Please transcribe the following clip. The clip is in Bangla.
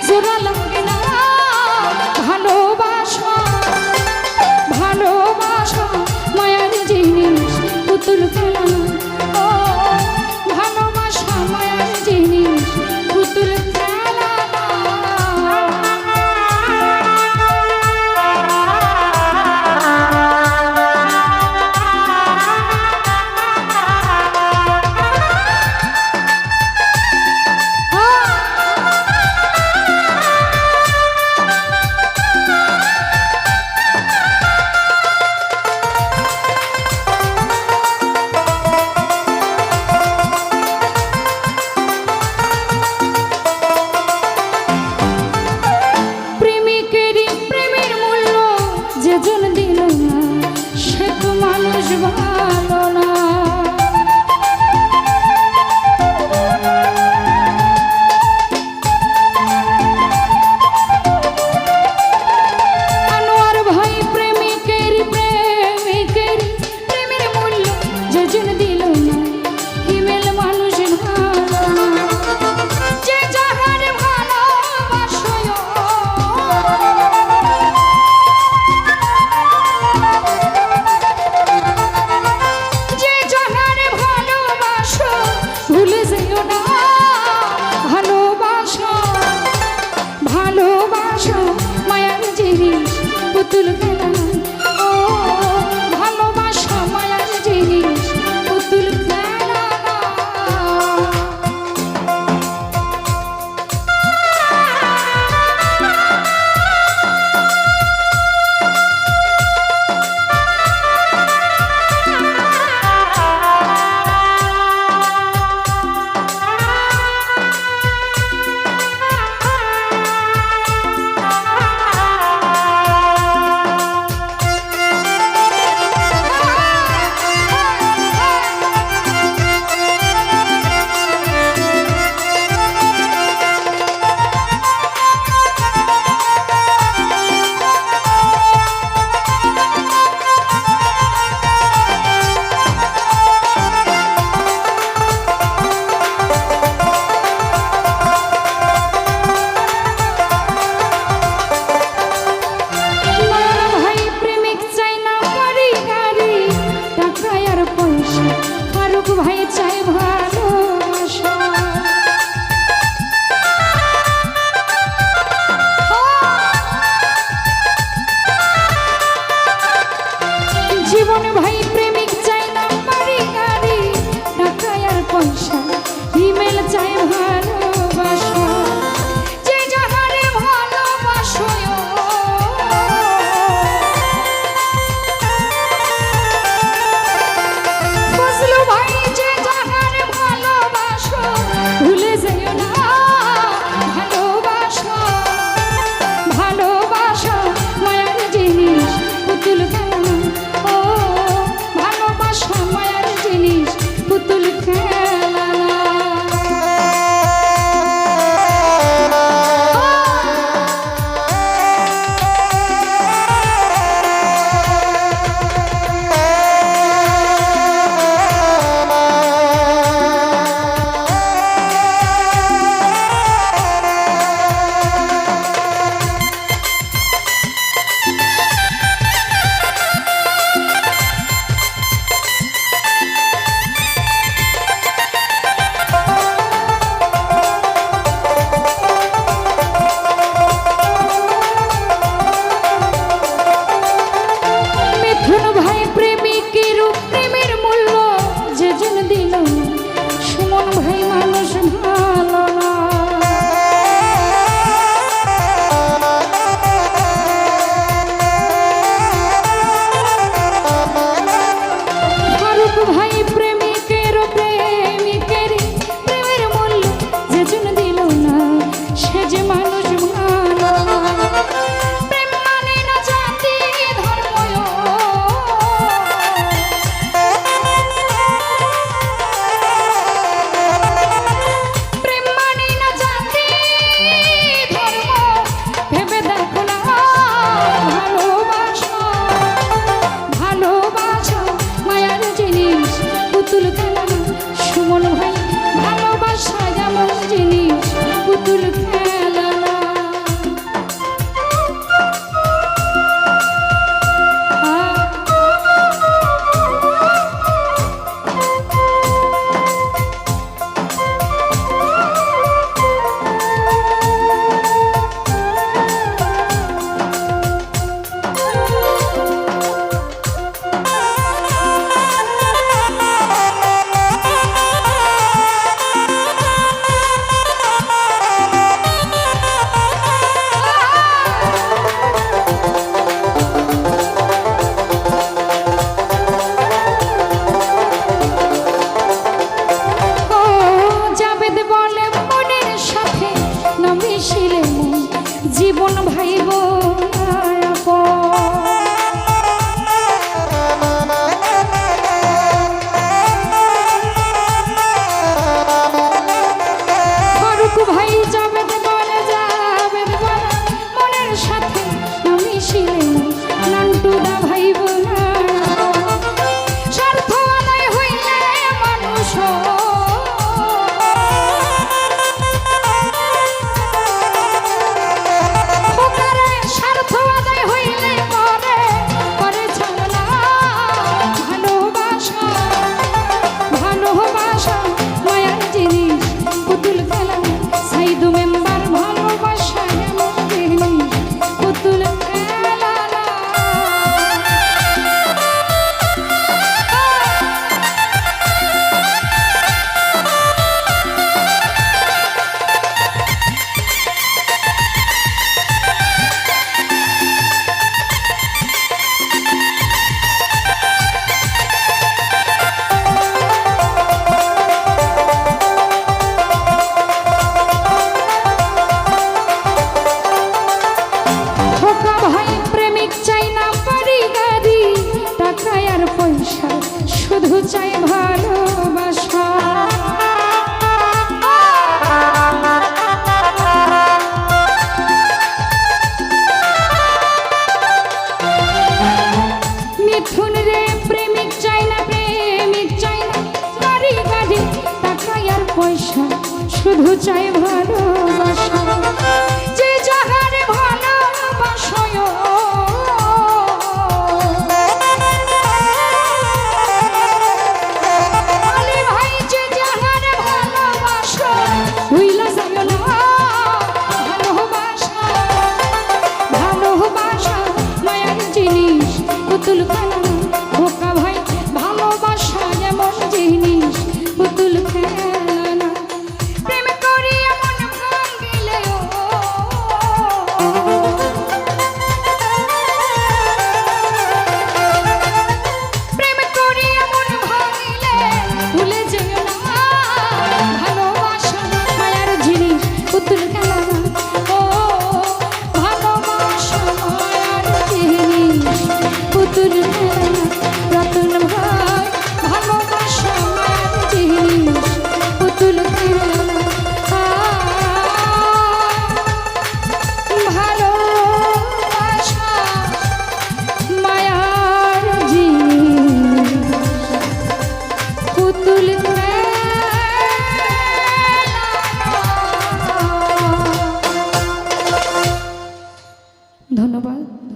জোড়া লাগে না জীবন ভাইব ভাই যাবে যাবে মনের সাথে আমি ছিলে নান্টুদা ভাইব স্বার্থ আদায় হইলে মানুষ স্বার্থ আদায় হইলে করে করে ঝামেলা ভালোবাসা ভালোবাসা মায়ার জিনিস পুতুল খেলা সাইদু মেম্বার ভালোবাসা এমন জিনিস পুতুল খেলা শুধু চাই ভালোবাসা মিথুন রে প্রেমিক চাই না প্রেমিক চাই না গাড়ি গাড়ি টাকা আর পয়সা শুধু চাই ভালোবাসা যে যাহারে ভালোবাসয় পুতুল খেলা খোকা ভাই ভালোবাসা এমন জিনিস পুতুল খেলা প্রেম করি এমন ভাঙিলে প্রেম করি এমন ভাঙিলে ভুলে যেও না ভালোবাসা মায়ার জিনিস পুতুল খেলা ও ভালোবাসা মায়ার জিনিস পুতুল রতন ভাই ভালোবাসা মায়ার জিনিস পুতুল ভালোবাসা মায়ার জিনিস পুতুল ধন্যবাদ।